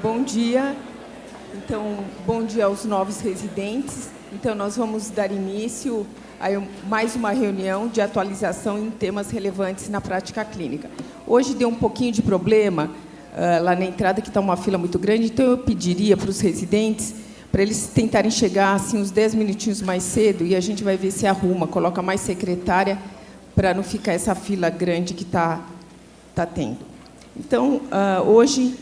Bom dia. Então, bom dia aos novos residentes. Então, nós vamos dar início a mais uma reunião de atualização em temas relevantes na prática clínica. Hoje deu um pouquinho de problema lá na entrada, que está uma fila muito grande, então eu pediria para os residentes, para eles tentarem chegar assim, uns 10 minutinhos mais cedo, e a gente vai ver se arruma, coloca mais secretária, para não ficar essa fila grande que está tendo. Então, hoje,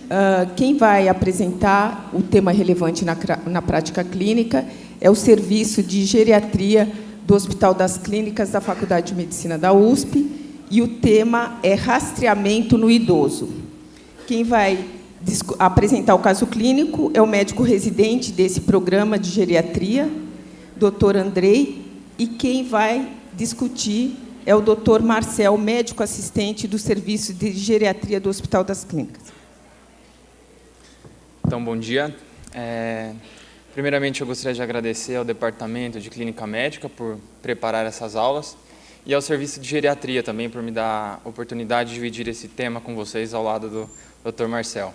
quem vai apresentar o tema relevante na prática clínica é o Serviço de Geriatria do Hospital das Clínicas da Faculdade de Medicina da USP, e o tema é rastreamento no idoso. Quem vai apresentar o caso clínico é o médico residente desse programa de geriatria, Dr. Andrei, e quem vai discutir é o Dr. Marcel, médico assistente do Serviço de Geriatria do Hospital das Clínicas. Então, bom dia. Primeiramente, eu gostaria de agradecer ao Departamento de Clínica Médica por preparar essas aulas e ao Serviço de Geriatria também por me dar a oportunidade de dividir esse tema com vocês ao lado do Dr. Marcel.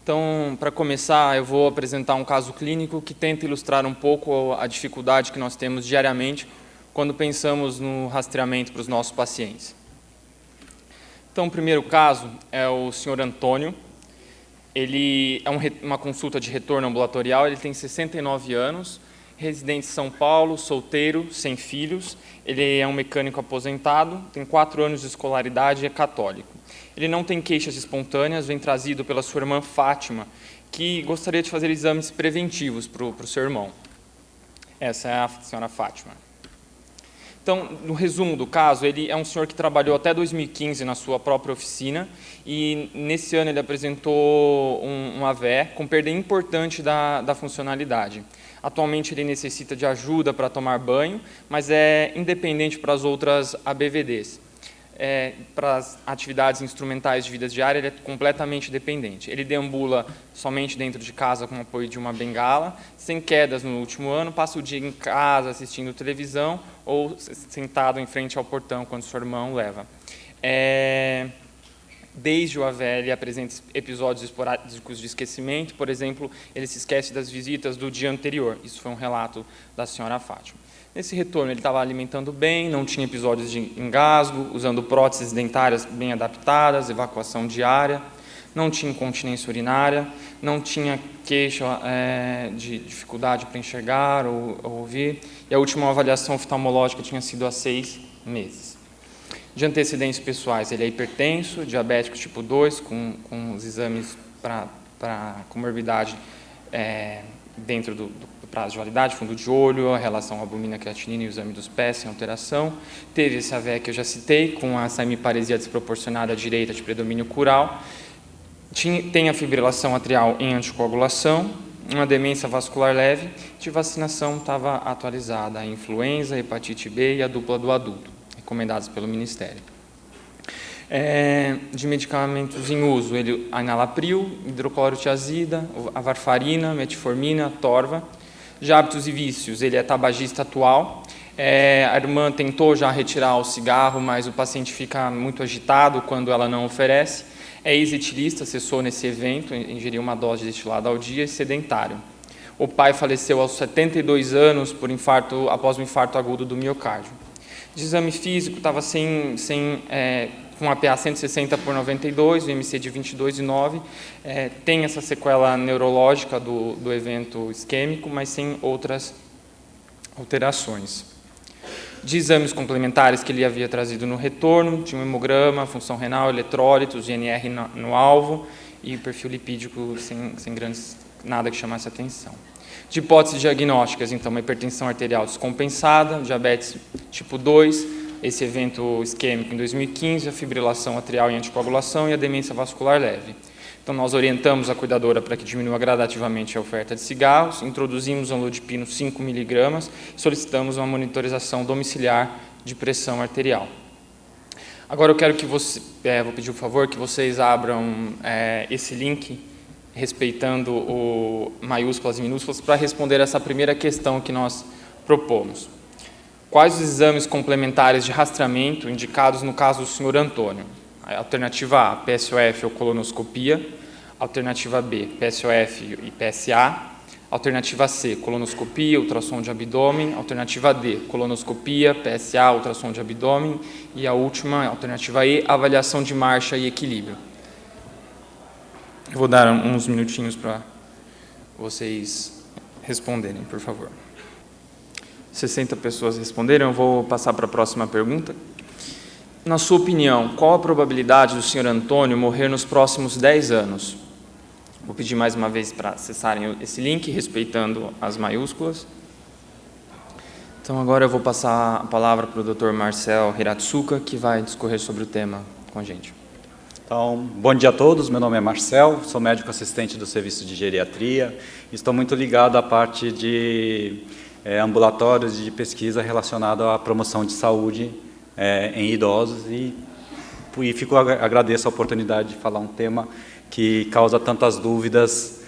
Então, para começar, eu vou apresentar um caso clínico que tenta ilustrar um pouco a dificuldade que nós temos diariamente quando pensamos no rastreamento para os nossos pacientes. Então, o primeiro caso é o senhor Antônio. Ele é uma consulta de retorno ambulatorial, ele tem 69 anos, residente em São Paulo, solteiro, sem filhos. Ele é um mecânico aposentado, tem 4 anos de escolaridade e é católico. Ele não tem queixas espontâneas, vem trazido pela sua irmã Fátima, que gostaria de fazer exames preventivos para o seu irmão. Essa é a senhora Fátima. Então, no resumo do caso, ele é um senhor que trabalhou até 2015 na sua própria oficina e, nesse ano, ele apresentou um AVE com perda importante da funcionalidade. Atualmente, ele necessita de ajuda para tomar banho, mas é independente para as outras ABVDs. Para as atividades instrumentais de vida diária, ele é completamente dependente. Ele deambula somente dentro de casa com o apoio de uma bengala, sem quedas no último ano, passa o dia em casa assistindo televisão ou sentado em frente ao portão quando seu irmão leva. Desde o AVE, ele apresenta episódios esporádicos de esquecimento, por exemplo, ele se esquece das visitas do dia anterior. Isso foi um relato da senhora Fátima. Nesse retorno, ele estava alimentando bem, não tinha episódios de engasgo, usando próteses dentárias bem adaptadas, evacuação diária, não tinha incontinência urinária, não tinha queixa de dificuldade para enxergar ou ouvir, e a última avaliação oftalmológica tinha sido há 6 meses. De antecedentes pessoais, ele é hipertenso, diabético tipo 2, com os exames para comorbidade dentro do prazo de validade, fundo de olho, a relação albumina-creatinina e o exame dos pés sem alteração. Teve esse AVE que eu já citei, com a hemiparesia desproporcionada direita de predomínio cural. Tem a fibrilação atrial em anticoagulação, uma demência vascular leve, de vacinação estava atualizada, a influenza, hepatite B e a dupla do adulto, recomendados pelo Ministério. De medicamentos em uso, a enalapril, hidroclorotiazida, a varfarina, metformina, torva. De hábitos e vícios, ele é tabagista atual. A irmã tentou já retirar o cigarro, mas o paciente fica muito agitado quando ela não oferece. É ex-etilista, cessou nesse evento, ingeriu uma dose de destilado ao dia e sedentário. O pai faleceu aos 72 anos após um infarto agudo do miocárdio. De exame físico, estava com a PA 160/92, o IMC de 22,9, tem essa sequela neurológica do evento isquêmico, mas sem outras alterações. De exames complementares que ele havia trazido no retorno, tinha um hemograma, função renal, eletrólitos, INR no alvo e perfil lipídico sem nada que chamasse atenção. De hipóteses diagnósticas, então, uma hipertensão arterial descompensada, diabetes tipo 2, esse evento isquêmico em 2015, a fibrilação atrial e anticoagulação e a demência vascular leve. Então, nós orientamos a cuidadora para que diminua gradativamente a oferta de cigarros, introduzimos amlodipino 5 mg, solicitamos uma monitorização domiciliar de pressão arterial. Agora eu quero que vou pedir por favor que vocês abram esse link, respeitando o maiúsculas e minúsculas, para responder essa primeira questão que nós propomos. Quais os exames complementares de rastreamento indicados no caso do senhor Antônio? A alternativa A, PSOF ou colonoscopia. Alternativa B, PSOF e PSA. Alternativa C, colonoscopia, ultrassom de abdômen. Alternativa D, colonoscopia, PSA, ultrassom de abdômen. E a última, alternativa E, avaliação de marcha e equilíbrio. Eu vou dar uns minutinhos para vocês responderem, por favor. 60 pessoas responderam, eu vou passar para a próxima pergunta. Na sua opinião, qual a probabilidade do senhor Antônio morrer nos próximos 10 anos? Vou pedir mais uma vez para acessarem esse link, respeitando as maiúsculas. Então, agora eu vou passar a palavra para o Dr. Marcel Hiratsuka, que vai discorrer sobre o tema com a gente. Então, bom dia a todos, meu nome é Marcel, sou médico assistente do Serviço de Geriatria, estou muito ligado à parte de ambulatórios de pesquisa relacionada à promoção de saúde em idosos e agradeço a oportunidade de falar um tema que causa tantas dúvidas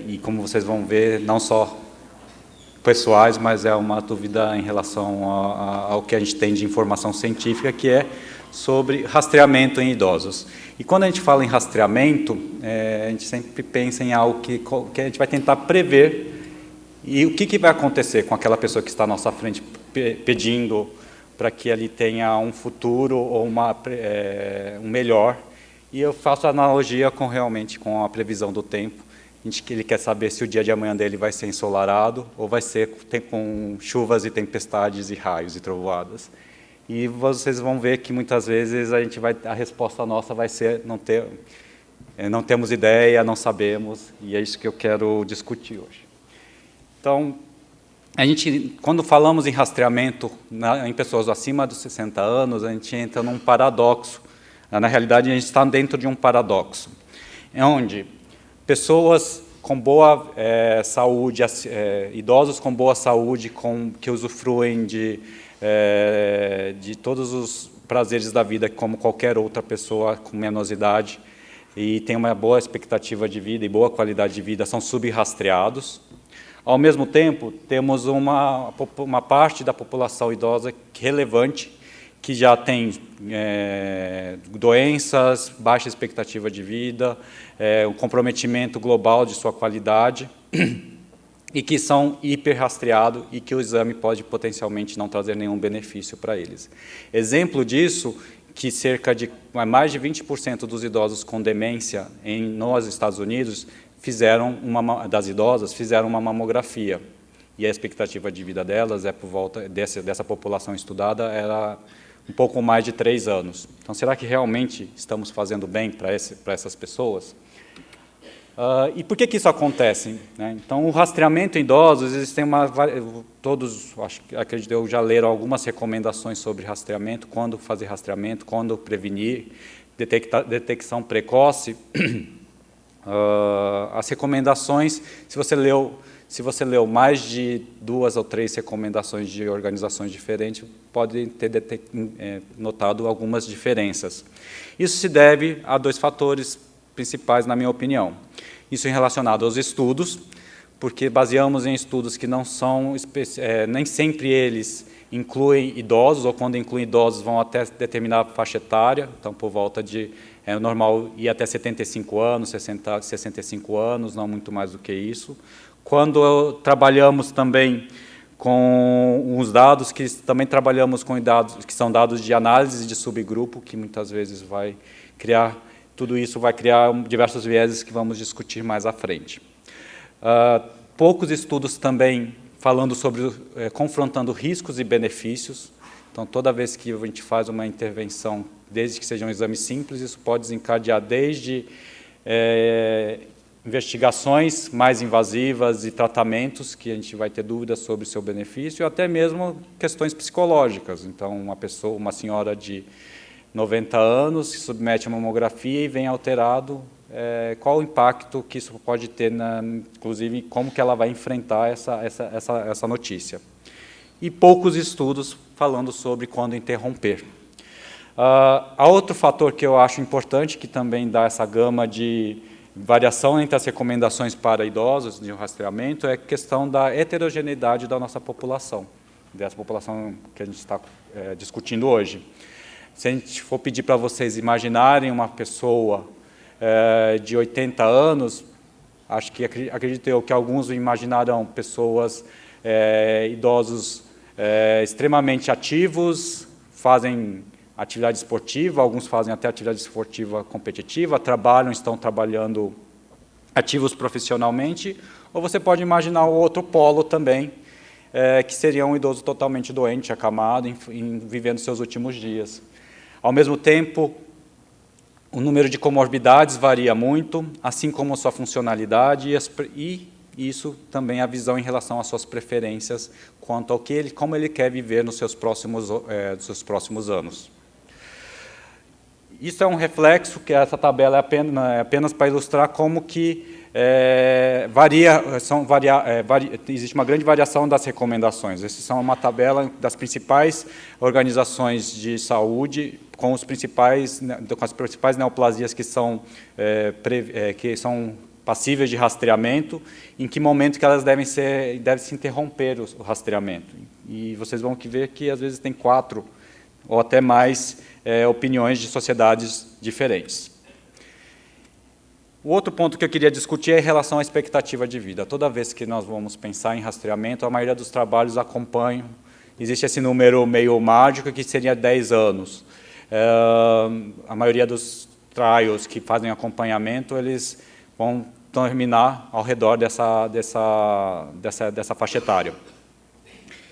e, como vocês vão ver, não só pessoais, mas é uma dúvida em relação ao que a gente tem de informação científica, que é sobre rastreamento em idosos. E quando a gente fala em rastreamento, a gente sempre pensa em algo que a gente vai tentar prever e o que vai acontecer com aquela pessoa que está à nossa frente pedindo para que ele tenha um futuro ou um melhor. E eu faço analogia realmente com a previsão do tempo. Ele quer saber se o dia de amanhã dele vai ser ensolarado ou vai ser com chuvas e tempestades e raios e trovoadas. E vocês vão ver que muitas vezes a resposta nossa vai ser não temos ideia, não sabemos, e é isso que eu quero discutir hoje. Então, quando falamos em rastreamento em pessoas acima dos 60 anos, a gente entra num paradoxo. Na realidade, a gente está dentro de um paradoxo, onde pessoas com boa saúde, idosos com boa saúde, que usufruem de todos os prazeres da vida, como qualquer outra pessoa com menos idade, e tem uma boa expectativa de vida e boa qualidade de vida, são subrastreados. Ao mesmo tempo, temos uma parte da população idosa relevante, que já tem doenças, baixa expectativa de vida, um comprometimento global de sua qualidade, e que são hiperrastreados e que o exame pode potencialmente não trazer nenhum benefício para eles. Exemplo disso, que cerca de mais de 20% dos idosos com demência nos Estados Unidos das idosas fizeram uma mamografia. E a expectativa de vida delas, por volta dessa população estudada, era um pouco mais de 3 anos. Então, será que realmente estamos fazendo bem para essas pessoas? E por que isso acontece? Então, o rastreamento em idosos, existem todos, acredito eu, já leram algumas recomendações sobre rastreamento, quando fazer rastreamento, quando prevenir, detecção precoce. As recomendações, se você leu mais de 2 ou 3 recomendações de organizações diferentes, pode ter notado algumas diferenças. Isso se deve a 2 fatores principais, na minha opinião. Isso é relacionado aos estudos, porque baseamos em estudos que não são, nem sempre eles incluem idosos, ou quando incluem idosos vão até determinada faixa etária, então por volta de, é normal ir até 75 anos, 65 anos, não muito mais do que isso. Quando trabalhamos também com os dados, que também trabalhamos com dados que são dados de análise de subgrupo, que muitas vezes vai criar, tudo isso vai criar diversos vieses que vamos discutir mais à frente. Poucos estudos também falando sobre, confrontando riscos e benefícios. Então, toda vez que a gente faz uma intervenção, desde que seja um exame simples, isso pode desencadear desde investigações mais invasivas e tratamentos, que a gente vai ter dúvidas sobre o seu benefício, até mesmo questões psicológicas. Então, uma senhora de 90 anos se submete a uma mamografia e vem alterado, qual o impacto que isso pode ter, inclusive, como que ela vai enfrentar essa notícia. E poucos estudos falando sobre quando interromper. Há outro fator que eu acho importante, que também dá essa gama de variação entre as recomendações para idosos de rastreamento, é a questão da heterogeneidade da nossa população, dessa população que a gente está discutindo hoje. Se a gente for pedir para vocês imaginarem uma pessoa de 80 anos, acredito eu que alguns imaginarão pessoas, idosos extremamente ativos, fazem atividade esportiva, alguns fazem até atividade esportiva competitiva, estão trabalhando ativos profissionalmente, ou você pode imaginar o outro polo também, que seria um idoso totalmente doente, acamado, vivendo seus últimos dias. Ao mesmo tempo, o número de comorbidades varia muito, assim como a sua funcionalidade e isso também a visão em relação às suas preferências quanto ao como ele quer viver nos seus próximos anos. Isso é um reflexo, que essa tabela é apenas para ilustrar como que existe uma grande variação das recomendações. Essa são uma tabela das principais organizações de saúde com as principais neoplasias que são passíveis de rastreamento, em que momento que elas deve se interromper o rastreamento. E vocês vão ver que às vezes tem 4 ou até mais opiniões de sociedades diferentes. O outro ponto que eu queria discutir é em relação à expectativa de vida. Toda vez que nós vamos pensar em rastreamento, a maioria dos trabalhos acompanham. Existe esse número meio mágico, que seria 10 anos. A maioria dos trials que fazem acompanhamento, eles vão terminar ao redor dessa faixa etária.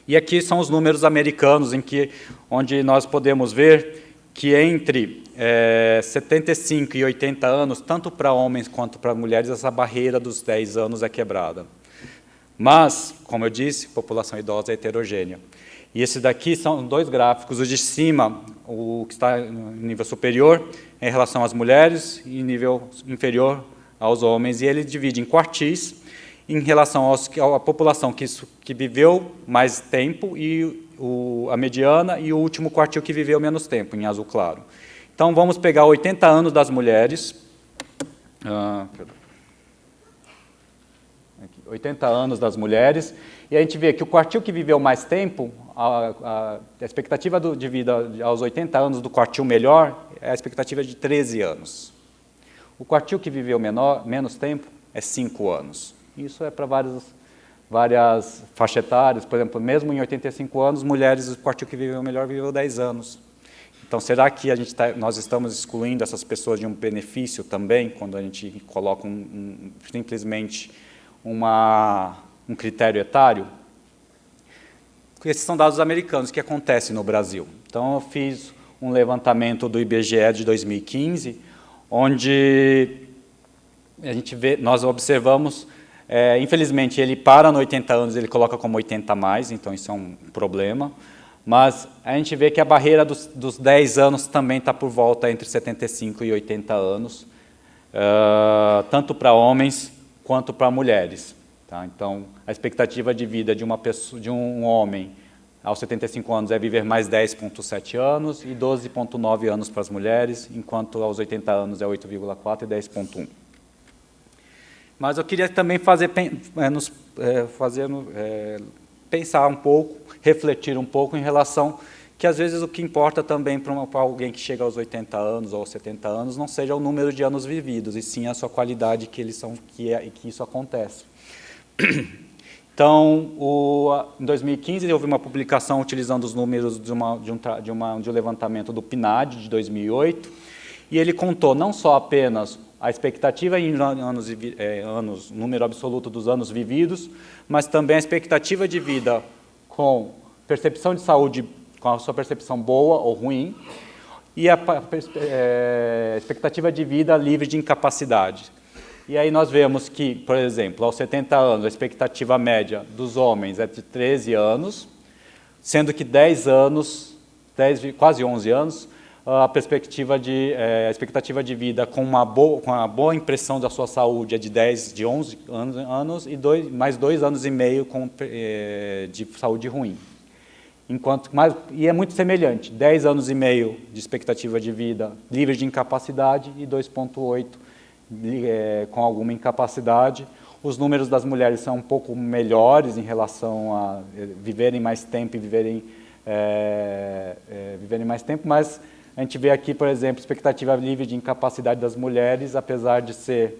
E aqui são os números americanos, onde nós podemos ver que entre 75 e 80 anos, tanto para homens quanto para mulheres, essa barreira dos 10 anos é quebrada. Mas, como eu disse, a população idosa é heterogênea. E esses daqui são 2 gráficos, o de cima, o que está no nível superior, em relação às mulheres, e nível inferior aos homens, e ele divide em quartis, em relação à população que viveu mais tempo, e a mediana, e o último quartil que viveu menos tempo, em azul claro. Então, vamos pegar 80 anos das mulheres, 80 anos das mulheres, e a gente vê que o quartil que viveu mais tempo, a expectativa de vida aos 80 anos do quartil melhor é a expectativa de 13 anos. O quartil que viveu menos tempo é 5 anos. Isso é para várias faixas etárias, por exemplo, mesmo em 85 anos, mulheres, o quartil que viveu melhor viveu 10 anos. Então, será que nós estamos excluindo essas pessoas de um benefício também, quando a gente coloca simplesmente um critério etário? Esses são dados americanos que acontecem no Brasil. Então, eu fiz um levantamento do IBGE de 2015, onde nós observamos, infelizmente, ele para no 80 anos, ele coloca como 80 a mais, então isso é um problema. Mas a gente vê que a barreira dos 10 anos também está por volta entre 75 e 80 anos, tanto para homens quanto para mulheres. Tá? Então, a expectativa de vida de um homem aos 75 anos é viver mais 10,7 anos e 12,9 anos para as mulheres, enquanto aos 80 anos é 8,4 e 10,1. Mas eu queria também pensar um pouco, refletir um pouco em relação que, às vezes, o que importa também para alguém que chega aos 80 anos ou aos 70 anos não seja o número de anos vividos, e sim a sua qualidade que isso acontece. Então, em 2015, houve uma publicação utilizando os números de um levantamento do PNAD, de 2008, e ele contou não só apenas a expectativa em número absoluto dos anos vividos, mas também a expectativa de vida com percepção de saúde, com a sua percepção boa ou ruim, e a expectativa de vida livre de incapacidade. E aí nós vemos que, por exemplo, aos 70 anos, a expectativa média dos homens é de 13 anos, sendo que 10 anos, quase 11 anos, a expectativa de vida com uma boa impressão da sua saúde é de 11 anos e mais 2 anos e meio de saúde ruim. E é muito semelhante, 10 anos e meio de expectativa de vida livre de incapacidade e 2,8 com alguma incapacidade. Os números das mulheres são um pouco melhores em relação a viverem mais tempo e viverem mais tempo, mas A gente vê aqui, por exemplo, expectativa livre de incapacidade das mulheres, apesar de ser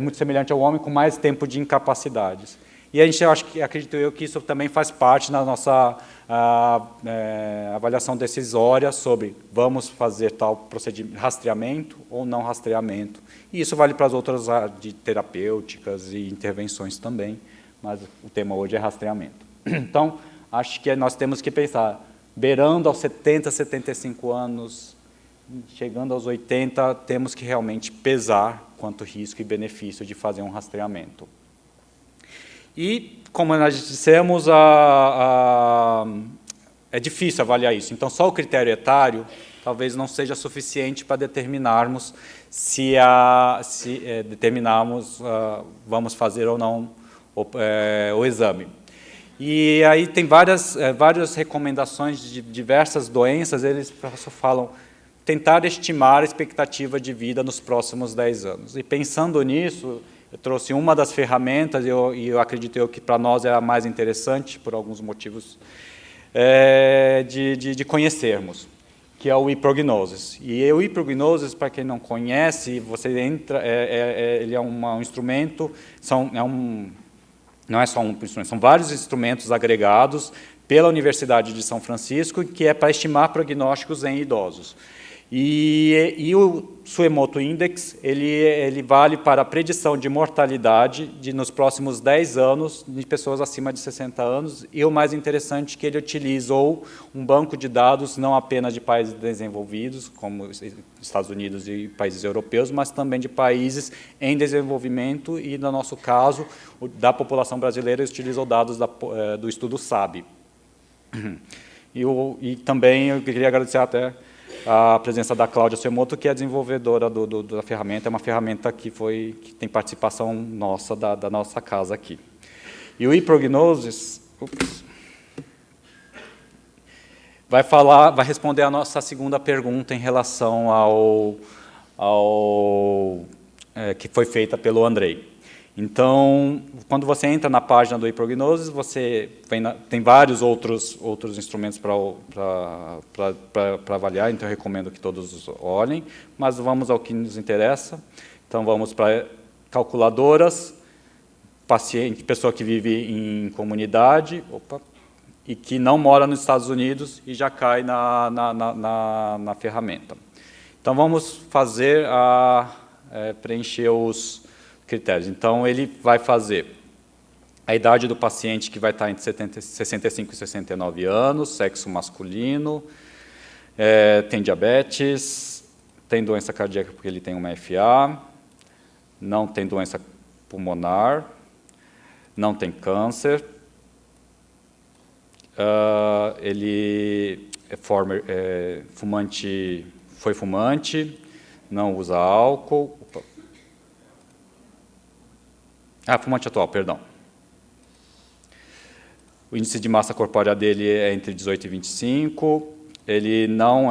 muito semelhante ao homem, com mais tempo de incapacidades. E a gente, acredito eu, que isso também faz parte da nossa avaliação decisória sobre vamos fazer tal procedimento, rastreamento ou não rastreamento. E isso vale para as outras de terapêuticas e intervenções também, mas o tema hoje é rastreamento. Então, acho que nós temos que pensar, beirando aos 70, 75 anos, chegando aos 80, temos que realmente pesar quanto risco e benefício de fazer um rastreamento. E, como nós dissemos, é difícil avaliar isso. Então, só o critério etário talvez não seja suficiente para determinarmos vamos fazer ou não o exame. E aí tem várias recomendações de diversas doenças, eles falam tentar estimar a expectativa de vida nos próximos 10 anos. E pensando nisso, eu trouxe uma das ferramentas, e eu acredito que para nós é a mais interessante, por alguns motivos, de conhecermos, que é o ePrognosis. E o ePrognosis, para quem não conhece, você entra, ele é um instrumento, não é só um instrumento, são vários instrumentos agregados pela Universidade de São Francisco, que é para estimar prognósticos em idosos. E o Tsuemoto Index, ele vale para a predição de mortalidade nos próximos 10 anos de pessoas acima de 60 anos, e o mais interessante é que ele utilizou um banco de dados não apenas de países desenvolvidos, como Estados Unidos e países europeus, mas também de países em desenvolvimento e, no nosso caso, da população brasileira, utilizou dados do estudo SAB. E também eu queria agradecer até a presença da Cláudia Tsuemoto, que é a desenvolvedora da ferramenta, é uma ferramenta que tem participação nossa, da nossa casa aqui. E o ePrognosis vai responder a nossa segunda pergunta em relação que foi feita pelo Andrei. Então, quando você entra na página do ePrognosis, você tem vários outros instrumentos para avaliar, então eu recomendo que todos olhem, mas vamos ao que nos interessa. Então, vamos para calculadoras, pessoa que vive em comunidade, e que não mora nos Estados Unidos e já cai na ferramenta. Então, vamos fazer preencher os critérios. Então, ele vai fazer a idade do paciente, que vai estar entre 65 e 69 anos, sexo masculino, tem diabetes, tem doença cardíaca porque ele tem uma FA, não tem doença pulmonar, não tem câncer, ele foi fumante, não usa álcool. Fumante atual, perdão. O índice de massa corpórea dele é entre 18 e 25. Ele não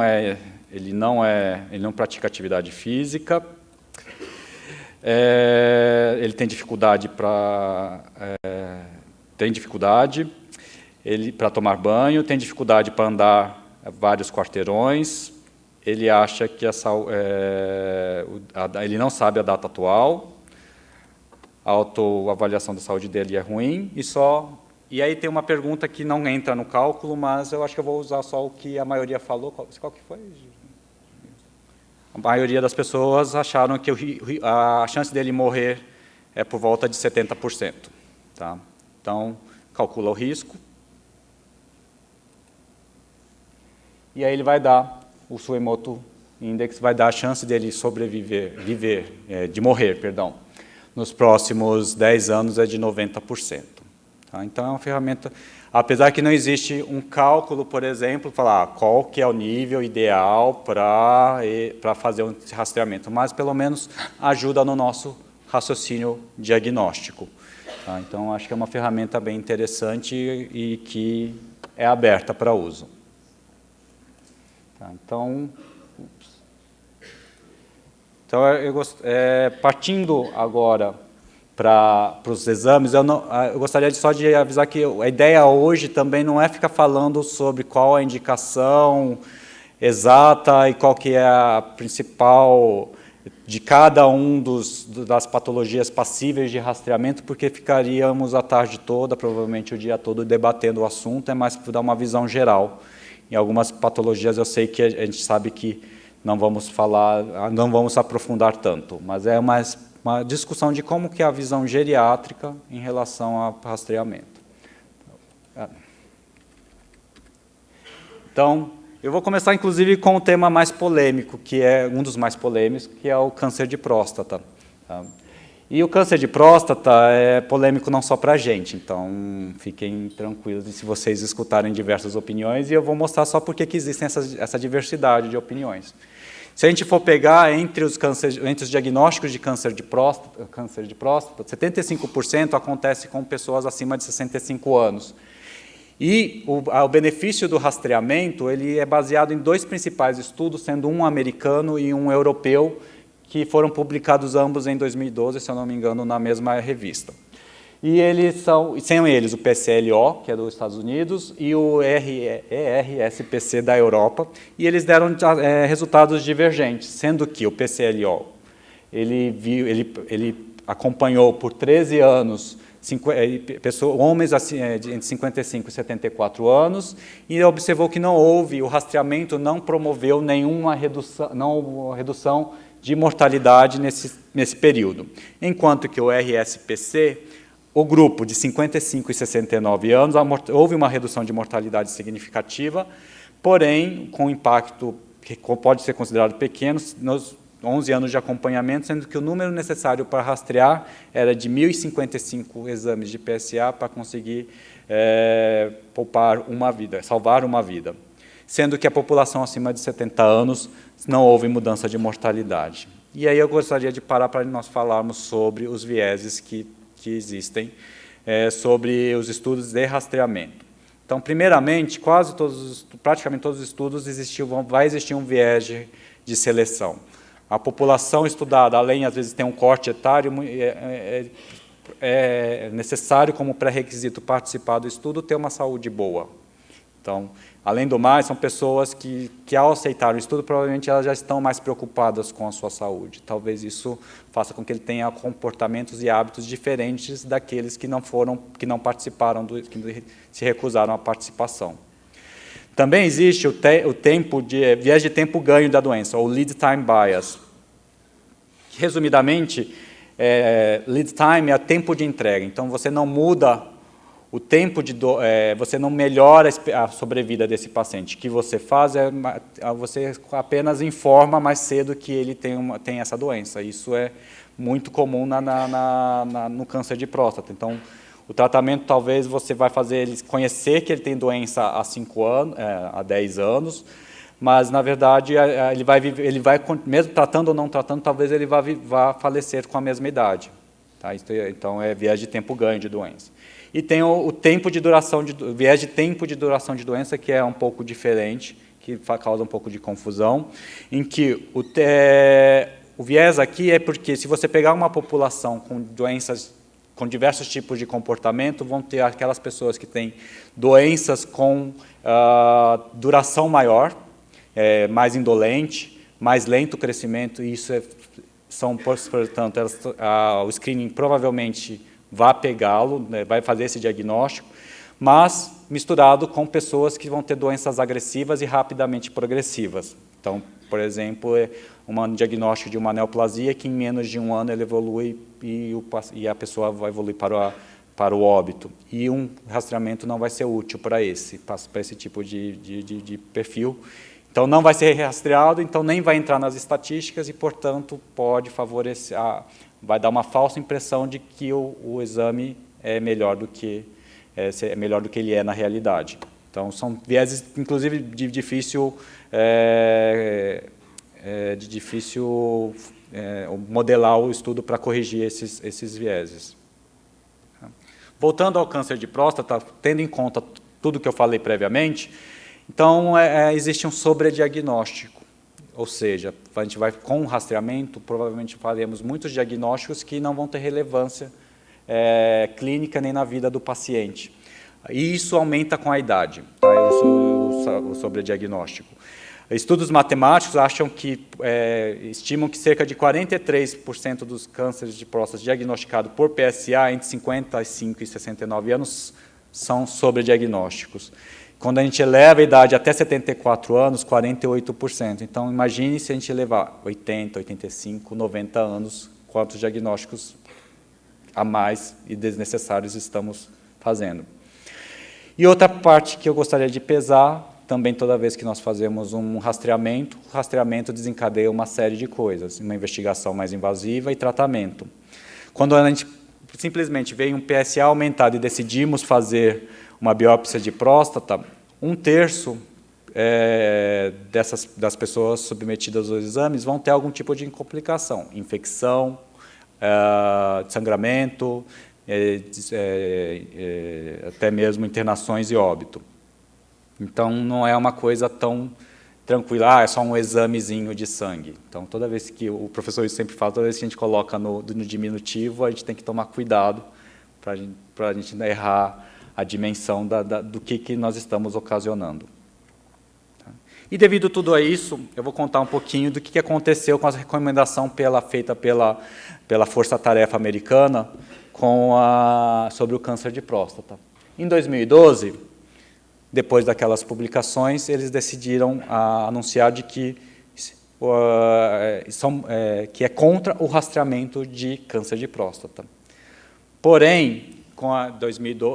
pratica atividade física. Ele tem dificuldade para tomar banho, tem dificuldade para andar vários quarteirões. Ele acha que ele não sabe a data atual. A autoavaliação da saúde dele é ruim, e aí tem uma pergunta que não entra no cálculo, mas eu acho que eu vou usar só o que a maioria falou. Qual que foi? A maioria das pessoas acharam que a chance dele morrer é por volta de 70%. Tá? Então, calcula o risco. E aí ele vai dar, o Tsuemoto Index vai dar a chance dele de morrer, perdão. Nos próximos 10 anos é de 90%. Tá? Então, é uma ferramenta, apesar que não existe um cálculo, por exemplo, falar qual que é o nível ideal para fazer um rastreamento, mas, pelo menos, ajuda no nosso raciocínio diagnóstico. Tá? Então, acho que é uma ferramenta bem interessante e que é aberta para uso. Tá? Então, partindo agora para os exames, eu gostaria só de avisar que a ideia hoje também não é ficar falando sobre qual a indicação, exata e qual que é a principal de cada das patologias passíveis de rastreamento, porque ficaríamos a tarde toda, provavelmente o dia todo, debatendo o assunto, é mais para dar uma visão geral. Em algumas patologias eu sei que a gente sabe que não vamos aprofundar tanto, mas é uma discussão de como que é a visão geriátrica em relação ao rastreamento. Então, eu vou começar, inclusive, com o tema mais polêmico, que é um dos mais polêmicos, que é o câncer de próstata. Tá? E o câncer de próstata é polêmico não só para a gente, então fiquem tranquilos se vocês escutarem diversas opiniões, e eu vou mostrar só porque que existe essa diversidade de opiniões. Se a gente for pegar entre os diagnósticos de câncer de próstata, 75% acontece com pessoas acima de 65 anos. E o benefício do rastreamento ele é baseado em 2 principais estudos, sendo um americano e um europeu, que foram publicados ambos em 2012, se eu não me engano, na mesma revista. E são eles o PCLO, que é dos Estados Unidos, e o ERSPC da Europa, e eles deram resultados divergentes, sendo que o PCLO ele acompanhou por 13 anos homens entre 55 e 74 anos, e observou que o rastreamento não promoveu nenhuma redução de mortalidade nesse período. Enquanto que o RSPC, o grupo de 55 e 69 anos, houve uma redução de mortalidade significativa, porém, com impacto que pode ser considerado pequeno, nos 11 anos de acompanhamento, sendo que o número necessário para rastrear era de 1.055 exames de PSA para conseguir salvar uma vida. Sendo que a população acima de 70 anos não houve mudança de mortalidade. E aí eu gostaria de parar para nós falarmos sobre os vieses que existem sobre os estudos de rastreamento. Então, primeiramente, praticamente todos os estudos vai existir um viés de seleção. A população estudada, além, às vezes, tem um corte etário, é necessário, como pré-requisito participar do estudo, ter uma saúde boa. Então, além do mais, são pessoas que ao aceitar o estudo, provavelmente elas já estão mais preocupadas com a sua saúde. Talvez isso faça com que ele tenha comportamentos e hábitos diferentes daqueles que não participaram, que se recusaram à participação. Também existe o viés de tempo ganho da doença, ou lead time bias. Resumidamente, lead time é o tempo de entrega. Então, você não muda o tempo você não melhora a sobrevida desse paciente. O que você faz você apenas informa mais cedo que ele tem essa doença. Isso é muito comum no câncer de próstata. Então, o tratamento, talvez, você vai fazer ele conhecer que ele tem doença há 5 anos, há 10 anos, mas, na verdade, ele vai, mesmo tratando ou não tratando, talvez ele vá falecer com a mesma idade. Tá? Então, é viés de tempo ganho de doença. E tem o viés de tempo de duração de doença, que é um pouco diferente, que causa um pouco de confusão, em que o viés aqui é porque, se você pegar uma população com doenças com diversos tipos de comportamento, vão ter aquelas pessoas que têm doenças com duração maior, mais indolente, mais lento o crescimento, e isso portanto, o screening provavelmente vai pegá-lo, vai fazer esse diagnóstico, mas misturado com pessoas que vão ter doenças agressivas e rapidamente progressivas. Então, por exemplo, um diagnóstico de uma neoplasia que em menos de 1 ano ele evolui e a pessoa vai evoluir para o óbito. E um rastreamento não vai ser útil para esse tipo de perfil. Então, não vai ser rastreado, então nem vai entrar nas estatísticas e, portanto, pode favorecer, vai dar uma falsa impressão de que o exame é melhor do que ele é na realidade. Então, são vieses, inclusive, de difícil modelar o estudo para corrigir esses vieses. Voltando ao câncer de próstata, tendo em conta tudo que eu falei previamente, então existe um sobrediagnóstico, ou seja, a gente vai com o rastreamento, provavelmente faremos muitos diagnósticos que não vão ter relevância clínica nem na vida do paciente. E isso aumenta com a idade, tá? O sobrediagnóstico. Estudos matemáticos estimam que cerca de 43% dos cânceres de próstata diagnosticados por PSA entre 55 e 69 anos são sobrediagnósticos. Quando a gente eleva a idade até 74 anos, 48%. Então, imagine se a gente levar 80, 85, 90 anos, quantos diagnósticos a mais e desnecessários estamos fazendo. E outra parte que eu gostaria de pesar, também toda vez que nós fazemos um rastreamento, o rastreamento desencadeia uma série de coisas, uma investigação mais invasiva e tratamento. Quando a gente simplesmente vê um PSA aumentado e decidimos fazer uma biópsia de próstata, 1/3 das pessoas submetidas aos exames vão ter algum tipo de complicação, infecção, sangramento, até mesmo internações e óbito. Então, não é uma coisa tão tranquila, é só um examezinho de sangue. Então, toda vez que o professor sempre fala, toda vez que a gente coloca no diminutivo, a gente tem que tomar cuidado para a gente não errar a dimensão do que nós estamos ocasionando. E, devido tudo a isso, eu vou contar um pouquinho do que aconteceu com a recomendação feita pela Força-Tarefa Americana sobre o câncer de próstata. Em 2012, depois daquelas publicações, eles decidiram anunciar que é contra o rastreamento de câncer de próstata. Porém,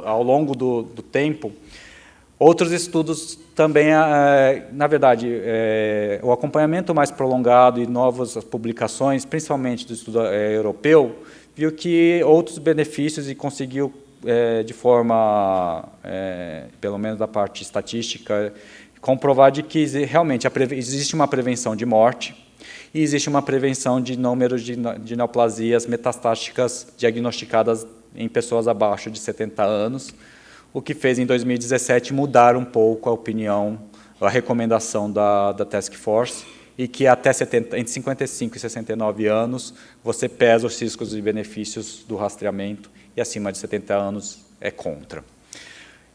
ao longo do tempo, outros estudos também, na verdade, o acompanhamento mais prolongado e novas publicações, principalmente do estudo europeu, viu que outros benefícios e conseguiu, de forma, pelo menos da parte estatística, comprovar de que realmente existe uma prevenção de morte e existe uma prevenção de número de neoplasias metastáticas diagnosticadas em pessoas abaixo de 70 anos, o que fez, em 2017, mudar um pouco a recomendação da Task Force, e que entre 55 e 69 anos, você pesa os riscos e benefícios do rastreamento, e acima de 70 anos é contra.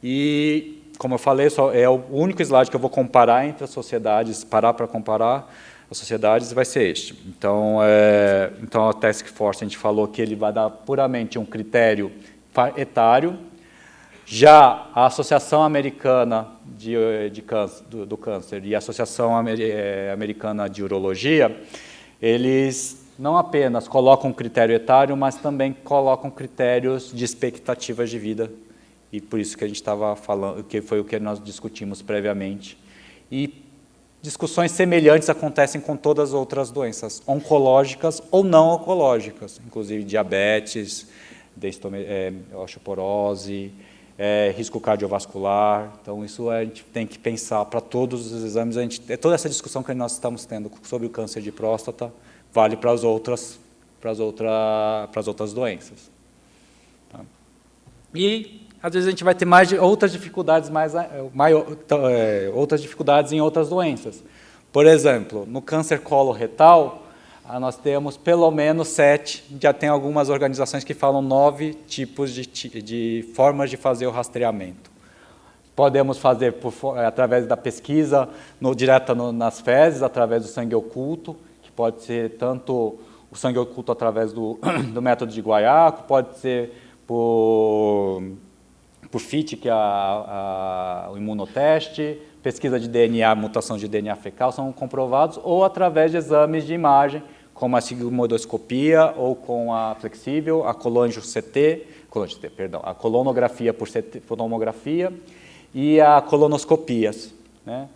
E, como eu falei, é o único slide que eu vou comparar entre as sociedades, parar para comparar as sociedades, vai ser este. Então, a Task Force, a gente falou que ele vai dar puramente um critério etário. Já a Associação Americana do Câncer e a Associação Americana de Urologia, eles não apenas colocam um critério etário, mas também colocam critérios de expectativas de vida, e por isso que a gente estava falando, que foi o que nós discutimos previamente. E discussões semelhantes acontecem com todas as outras doenças, oncológicas ou não oncológicas, inclusive diabetes, osteoporose, risco cardiovascular. Então, isso a gente tem que pensar para todos os exames. Toda essa discussão que nós estamos tendo sobre o câncer de próstata vale para as outras doenças. Tá? E, às vezes, a gente vai ter outras dificuldades em outras doenças. Por exemplo, no câncer coloretal, nós temos pelo menos 7, já tem algumas organizações que falam 9 tipos de formas de fazer o rastreamento. Podemos fazer através da pesquisa direta nas fezes, através do sangue oculto, que pode ser tanto o sangue oculto através do método de Guaiaco, pode ser por FIT, que é o imunoteste, pesquisa de DNA, mutação de DNA fecal, são comprovados, ou através de exames de imagem, como a sigmoidoscopia, ou com a flexível, a colonografia por tomografia e a colonoscopias, né?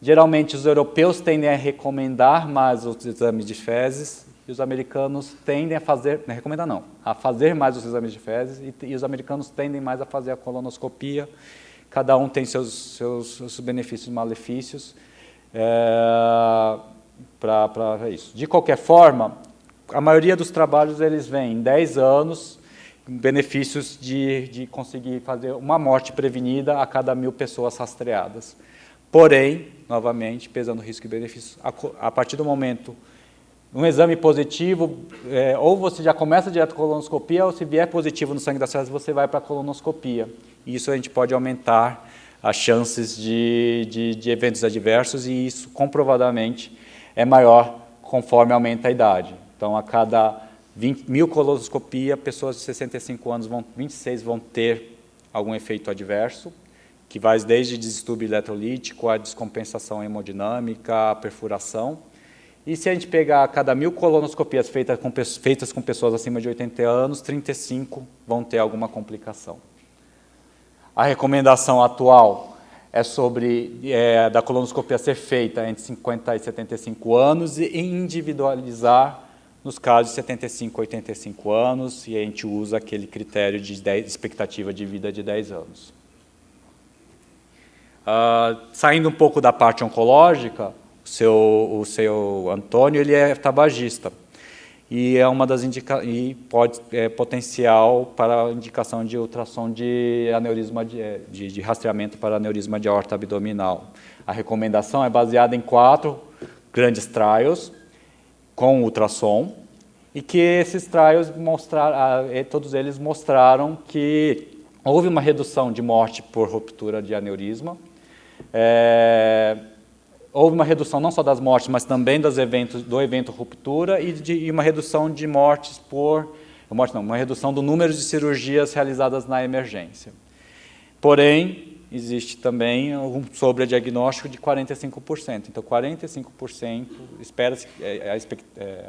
Geralmente, os europeus tendem a recomendar mais os exames de fezes, e os americanos tendem a fazer, não recomendar não, a fazer mais os exames de fezes, e os americanos tendem mais a fazer a colonoscopia. Cada um tem seus benefícios e malefícios para isso. De qualquer forma, a maioria dos trabalhos eles vêm em 10 anos, benefícios de conseguir fazer uma morte prevenida a cada 1.000 pessoas rastreadas. Porém, novamente, pesando risco e benefícios, a partir do momento, um exame positivo, ou você já começa direto com a colonoscopia, ou se vier positivo no sangue das fezes, você vai para a colonoscopia. E isso a gente pode aumentar as chances de eventos adversos, e isso comprovadamente é maior conforme aumenta a idade. Então, a cada 20.000 colonoscopia, pessoas de 65 anos, 26 vão ter algum efeito adverso, que vai desde distúrbio eletrolítico, a descompensação hemodinâmica, a perfuração. E se a gente pegar a cada 1.000 colonoscopias feitas com pessoas acima de 80 anos, 35 vão ter alguma complicação. A recomendação atual é da colonoscopia ser feita entre 50 e 75 anos e individualizar nos casos de 75 a 85 anos, e a gente usa aquele critério de expectativa de vida de 10 anos. Saindo um pouco da parte oncológica, o seu Antônio, ele é tabagista, e é uma das potencial para a indicação de ultrassom de aneurisma de rastreamento para aneurisma de aorta abdominal. A recomendação é baseada em 4 grandes trials com ultrassom, e que esses trials todos eles mostraram que houve uma redução de morte por ruptura de aneurisma. Houve uma redução não só das mortes, mas também do evento ruptura, e uma redução de mortes uma redução do número de cirurgias realizadas na emergência. Porém, existe também um sobrediagnóstico de 45%. Então, 45%, espera-se,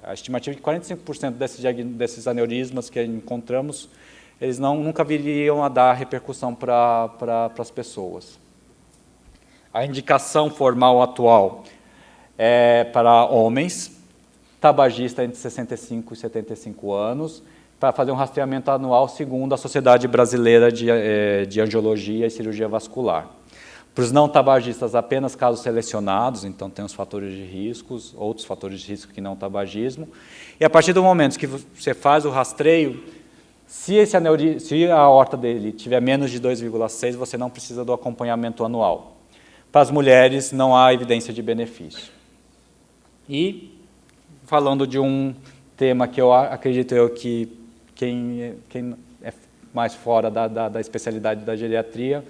a estimativa de 45% desses aneurismas que encontramos, eles nunca viriam a dar repercussão para as pessoas. A indicação formal atual é para homens, tabagista entre 65 e 75 anos, para fazer um rastreamento anual segundo a Sociedade Brasileira de Angiologia e Cirurgia Vascular. Para os não tabagistas, apenas casos selecionados, então tem os fatores de riscos, outros fatores de risco que não tabagismo, e a partir do momento que você faz o rastreio, se a aorta dele tiver menos de 2,6, você não precisa do acompanhamento anual. Para as mulheres, não há evidência de benefício. E, falando de um tema que eu acredito que quem é mais fora da especialidade da geriatria,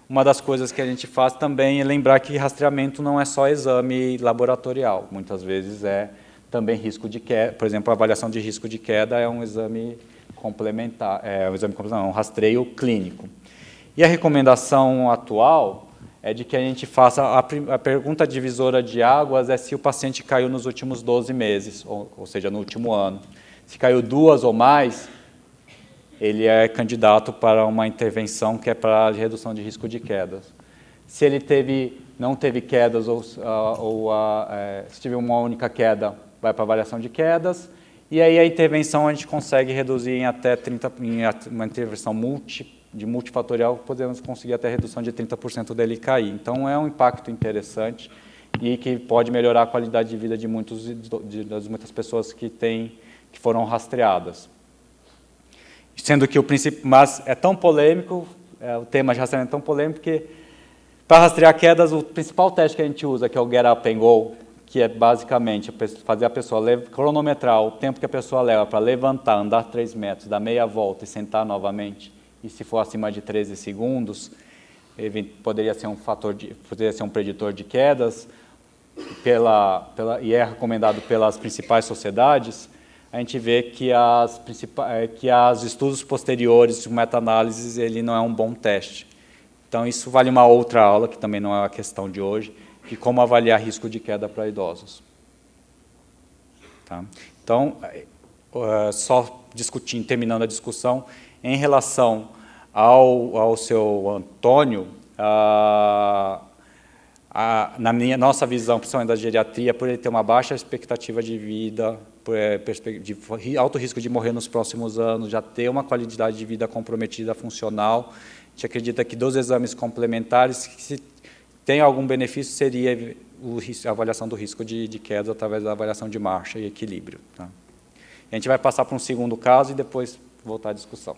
uma das coisas que a gente faz também é lembrar que rastreamento não é só exame laboratorial. Muitas vezes é também risco de queda. Por exemplo, a avaliação de risco de queda é um exame complementar, um rastreio clínico. E a recomendação atual é de que a gente faça a pergunta divisora de águas é se o paciente caiu nos últimos 12 meses, ou seja, no último ano. Se caiu 2 ou mais, ele é candidato para uma intervenção que é para a redução de risco de quedas. Se ele não teve quedas se tiver uma única queda, vai para a avaliação de quedas, e aí a intervenção a gente consegue reduzir em até 30%, uma intervenção multifatorial, podemos conseguir até redução de 30% dele cair. Então, é um impacto interessante e que pode melhorar a qualidade de vida de muitas pessoas que foram rastreadas. Sendo que mas é tão polêmico, o tema de rastreamento é tão polêmico que, para rastrear quedas, o principal teste que a gente usa, que é o Get Up and Go, que é basicamente fazer a pessoa cronometrar o tempo que a pessoa leva para levantar, andar 3 metros, dar meia volta e sentar novamente, e se for acima de 13 segundos, poderia ser um preditor de quedas, e é recomendado pelas principais sociedades. A gente vê que os estudos posteriores de meta-análises, ele não é um bom teste. Então, isso vale uma outra aula, que também não é a questão de hoje, de como avaliar risco de queda para idosos. Tá? Então, só terminando a discussão, em relação ao seu Antônio, na nossa visão, principalmente da geriatria, por ele ter uma baixa expectativa de vida, de alto risco de morrer nos próximos anos, já ter uma qualidade de vida comprometida funcional, a gente acredita que dos exames complementares, se tem algum benefício, seria a avaliação do risco de queda através da avaliação de marcha e equilíbrio. Tá? A gente vai passar para um segundo caso e depois voltar à discussão.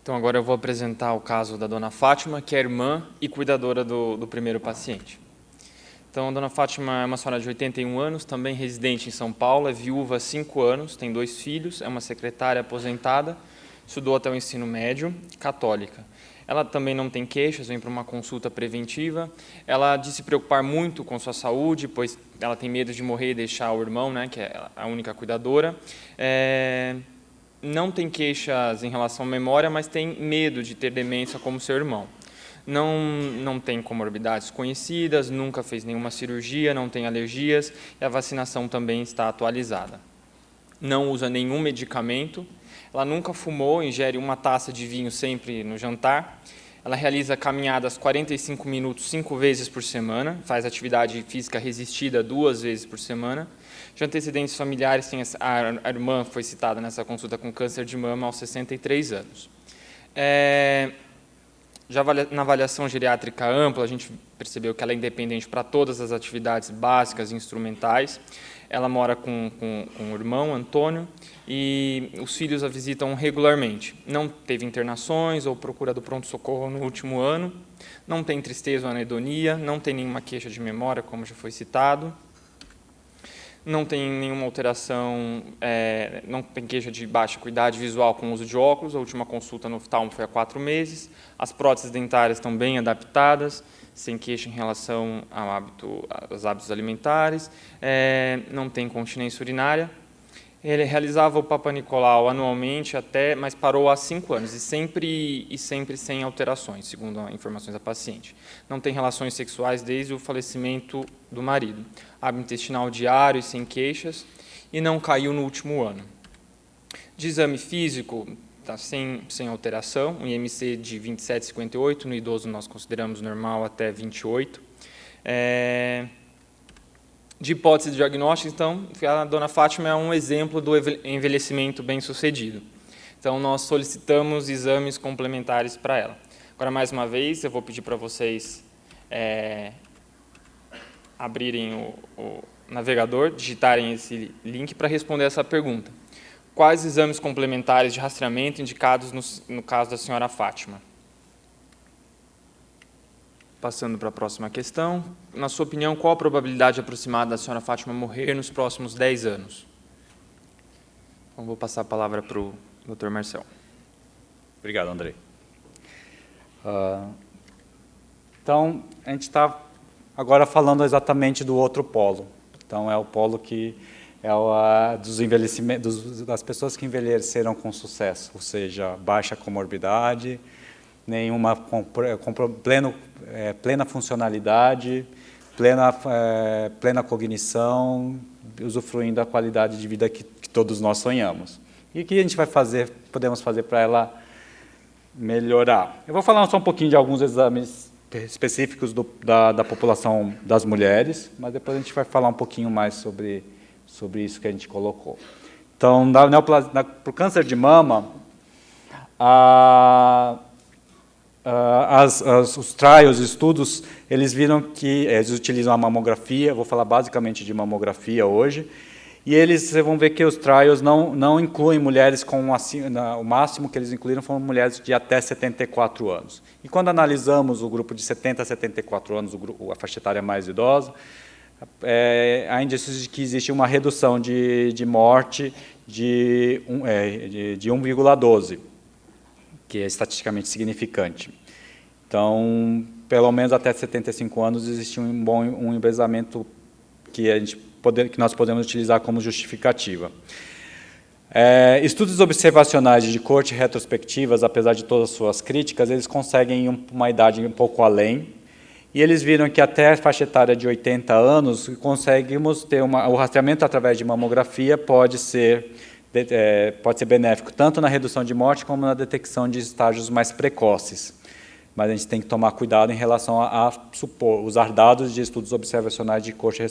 Então, agora eu vou apresentar o caso da dona Fátima, que é irmã e cuidadora do primeiro paciente. Então, a dona Fátima é uma senhora de 81 anos, também residente em São Paulo, é viúva há 5 anos, tem 2 filhos, é uma secretária aposentada, estudou até o ensino médio, católica. Ela também não tem queixas, vem para uma consulta preventiva. Ela diz se preocupar muito com sua saúde, pois ela tem medo de morrer e deixar o irmão, né, que é a única cuidadora. Não tem queixas em relação à memória, mas tem medo de ter demência como seu irmão. Não tem comorbidades conhecidas, nunca fez nenhuma cirurgia, não tem alergias e a vacinação também está atualizada. Não usa nenhum medicamento, ela nunca fumou, ingere uma taça de vinho sempre no jantar. Ela realiza caminhadas 45 minutos 5 vezes por semana, faz atividade física resistida 2 vezes por semana. De antecedentes familiares, a irmã foi citada nessa consulta com câncer de mama aos 63 anos. Já na avaliação geriátrica ampla, a gente percebeu que ela é independente para todas as atividades básicas e instrumentais. Ela mora com o irmão, Antônio, e os filhos a visitam regularmente. Não teve internações ou procura do pronto-socorro no último ano, não tem tristeza ou anedonia, não tem nenhuma queixa de memória, como já foi citado, não tem nenhuma alteração, não tem queixa de baixa acuidade visual com uso de óculos. A última consulta no oftalmo foi há 4 meses. As próteses dentárias estão bem adaptadas, sem queixa em relação aos hábitos alimentares, não tem continência urinária. Ele realizava o Papa Nicolau anualmente, mas parou há 5 anos, e sempre sem alterações, segundo as informações da paciente. Não tem relações sexuais desde o falecimento do marido. Hábito intestinal diário e sem queixas, e não caiu no último ano. De exame físico, está sem alteração, um IMC de 27,58, no idoso nós consideramos normal até 28. De hipótese diagnóstica, então, a dona Fátima é um exemplo do envelhecimento bem-sucedido. Então, nós solicitamos exames complementares para ela. Agora, mais uma vez, eu vou pedir para vocês abrirem o navegador, digitarem esse link para responder essa pergunta. Quais exames complementares de rastreamento indicados no caso da senhora Fátima? Passando para a próxima questão. Na sua opinião, qual a probabilidade aproximada da senhora Fátima morrer nos próximos 10 anos? Então, vou passar a palavra para o Dr. Marcel. Obrigado, Andrei. Então, a gente está agora falando exatamente do outro polo. Então, é o polo que das pessoas que envelheceram com sucesso, ou seja, baixa comorbidade, nenhuma plena funcionalidade, plena cognição, usufruindo da qualidade de vida que todos nós sonhamos. E o que a gente podemos fazer para ela melhorar? Eu vou falar só um pouquinho de alguns exames específicos da população das mulheres, mas depois a gente vai falar um pouquinho mais sobre isso que a gente colocou. Então, para o câncer de mama, os trials, estudos, eles viram que eles utilizam a mamografia, vou falar basicamente de mamografia hoje, e vocês vão ver que os trials não incluem mulheres o máximo que eles incluíram foram mulheres de até 74 anos. E quando analisamos o grupo de 70 a 74 anos, a faixa etária mais idosa, há indícios de que existe uma redução de morte de 1,12, que é estatisticamente significante. Então, pelo menos até 75 anos, existe um embasamento que nós podemos utilizar como justificativa. Estudos observacionais de corte retrospectivas, apesar de todas as suas críticas, eles conseguem ir uma idade um pouco além, e eles viram que até a faixa etária de 80 anos, conseguimos ter o rastreamento através de mamografia pode ser benéfico, tanto na redução de morte como na detecção de estágios mais precoces. Mas a gente tem que tomar cuidado em relação a usar dados de estudos observacionais de corte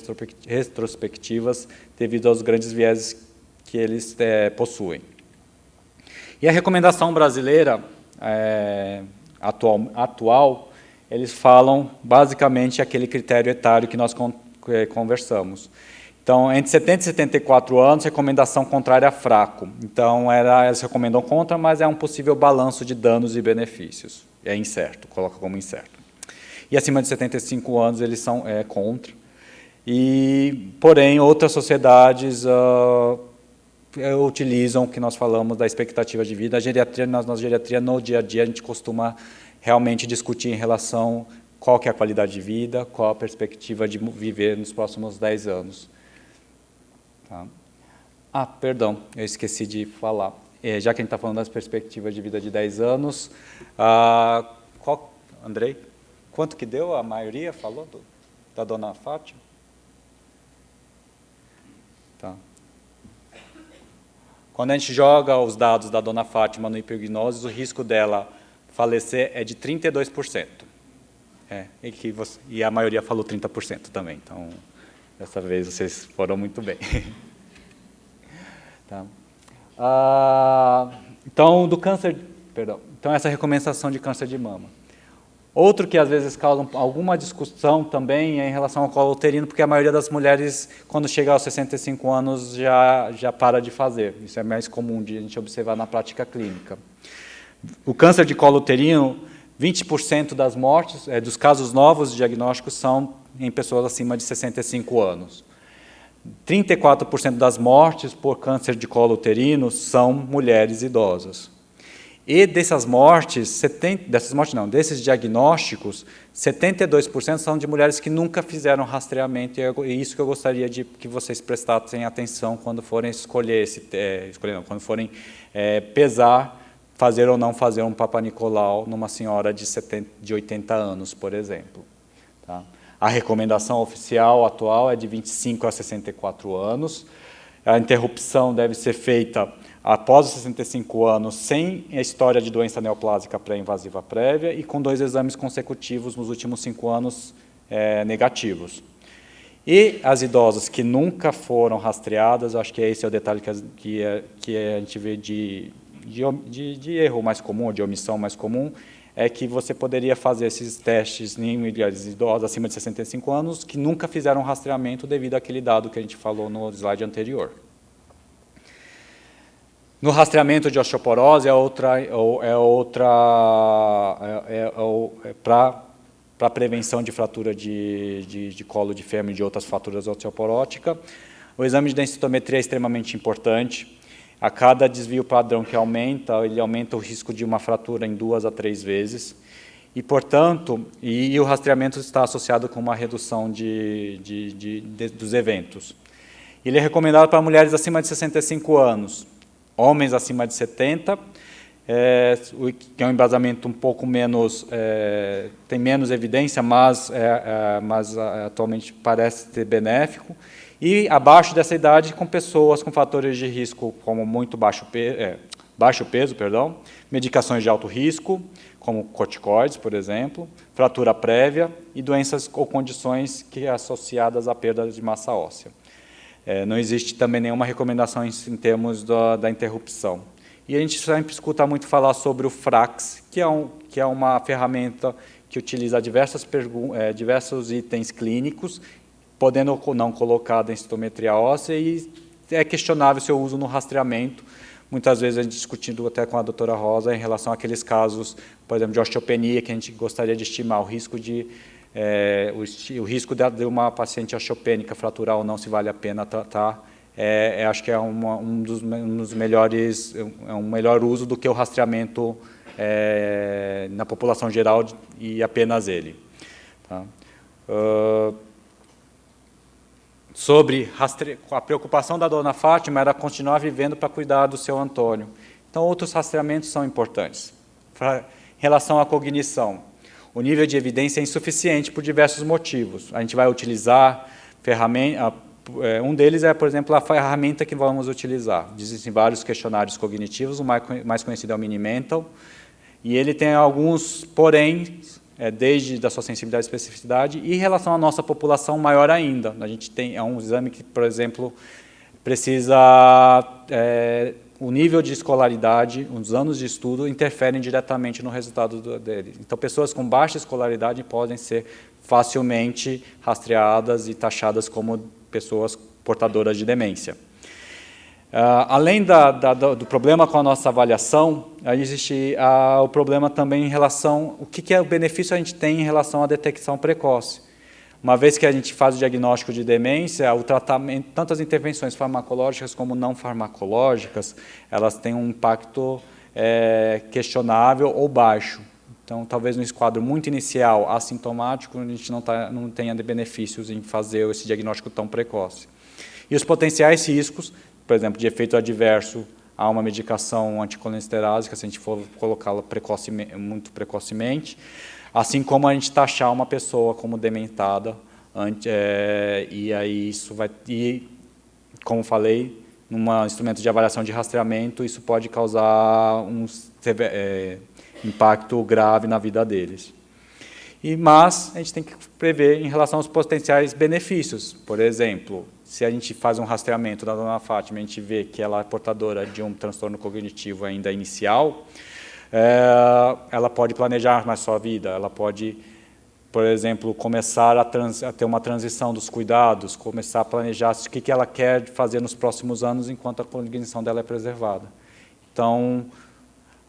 retrospectivas devido aos grandes vieses que eles possuem. E a recomendação brasileira atual, eles falam basicamente aquele critério etário que nós conversamos. Então, entre 70 e 74 anos, recomendação contrária fraco. Então, eles recomendam contra, mas é um possível balanço de danos e benefícios. É incerto, coloca como incerto. E acima de 75 anos, eles são contra. Porém, outras sociedades utilizam o que nós falamos da expectativa de vida. A geriatria, na geriatria, no dia a dia, a gente costuma realmente discutir em relação qual que é a qualidade de vida, qual a perspectiva de viver nos próximos 10 anos. Tá? Ah, perdão, eu esqueci de falar. Já que a gente está falando das perspectivas de vida de 10 anos, Andrei, quanto que deu? A maioria falou da dona Fátima? Tá. Quando a gente joga os dados da dona Fátima no hipergnose, o risco dela falecer é de 32%. E a maioria falou 30% também. Então, dessa vez vocês foram muito bem. Tá. Então, essa recomendação de câncer de mama. Outro que às vezes causa alguma discussão também é em relação ao colo uterino, porque a maioria das mulheres, quando chega aos 65 anos, já para de fazer. Isso é mais comum de a gente observar na prática clínica. O câncer de colo uterino, 20% das mortes, dos casos novos diagnósticos, são em pessoas acima de 65 anos. 34% das mortes por câncer de colo uterino são mulheres idosas. E dessas mortes, desses diagnósticos, 72% são de mulheres que nunca fizeram rastreamento, e é isso que eu gostaria de que vocês prestassem atenção quando forem quando forem pesar, fazer ou não fazer um Papa Nicolau numa senhora de 80 anos, por exemplo. Tá? A recomendação oficial atual é de 25 a 64 anos. A interrupção deve ser feita após os 65 anos, sem a história de doença neoplásica pré-invasiva prévia e com 2 exames consecutivos nos últimos 5 anos negativos. E as idosas que nunca foram rastreadas, acho que esse é o detalhe que a gente vê de erro mais comum, de omissão mais comum, é que você poderia fazer esses testes em mulheres idosas acima de 65 anos que nunca fizeram rastreamento devido àquele dado que a gente falou no slide anterior. No rastreamento de osteoporose para prevenção de fratura de colo de fêmur e de outras fraturas osteoporóticas. O exame de densitometria é extremamente importante. A cada desvio padrão que aumenta, ele aumenta o risco de uma fratura em 2 a 3 vezes. E, portanto, o rastreamento está associado com uma redução dos eventos. Ele é recomendado para mulheres acima de 65 anos. Homens acima de 70, que é um embasamento um pouco menos, tem menos evidência, mas atualmente parece ser benéfico, e abaixo dessa idade com pessoas com fatores de risco como muito baixo peso, medicações de alto risco, como corticoides, por exemplo, fratura prévia e doenças ou condições associadas à perda de massa óssea. Não existe também nenhuma recomendação em termos da interrupção. E a gente sempre escuta muito falar sobre o FRAX, que é uma ferramenta que utiliza diversos itens clínicos, podendo ou não colocar densitometria óssea, e é questionável seu uso no rastreamento. Muitas vezes a gente discutindo até com a doutora Rosa em relação àqueles casos, por exemplo, de osteopenia, que a gente gostaria de estimar o risco o risco de uma paciente osteopênica fraturar ou não, se vale a pena tratar, acho que é um dos melhores, um melhor uso do que o rastreamento na população geral e apenas ele. Tá? Sobre a preocupação da dona Fátima era continuar vivendo para cuidar do seu Antônio. Então, outros rastreamentos são importantes. Em relação à cognição, o nível de evidência é insuficiente por diversos motivos. A gente vai utilizar ferramentas, um deles é, por exemplo, a ferramenta que vamos utilizar. Existem vários questionários cognitivos, o mais conhecido é o Mini-Mental, e ele tem alguns porém, desde a sua sensibilidade e especificidade, e em relação à nossa população, maior ainda. A gente tem um exame que, por exemplo, precisa... o nível de escolaridade, os anos de estudo, interferem diretamente no resultado dele. Então, pessoas com baixa escolaridade podem ser facilmente rastreadas e taxadas como pessoas portadoras de demência. Além do problema com a nossa avaliação, existe o problema também em relação... O que é o benefício a gente tem em relação à detecção precoce? Uma vez que a gente faz o diagnóstico de demência, o tratamento, tanto as intervenções farmacológicas como não farmacológicas, elas têm um impacto questionável ou baixo. Então, talvez no quadro muito inicial, assintomático, a gente não tenha benefícios em fazer esse diagnóstico tão precoce. E os potenciais riscos, por exemplo, de efeito adverso a uma medicação anticolesterásica, se a gente for colocá-la muito precocemente, assim como a gente taxar uma pessoa como dementada, e aí isso vai... E, como falei, num instrumento de avaliação de rastreamento, isso pode causar impacto grave na vida deles. Mas a gente tem que prever em relação aos potenciais benefícios. Por exemplo, se a gente faz um rastreamento da dona Fátima, a gente vê que ela é portadora de um transtorno cognitivo ainda inicial, ela pode planejar mais sua vida, ela pode, por exemplo, começar a ter uma transição dos cuidados, começar a planejar o que ela quer fazer nos próximos anos enquanto a cognição dela é preservada. Então,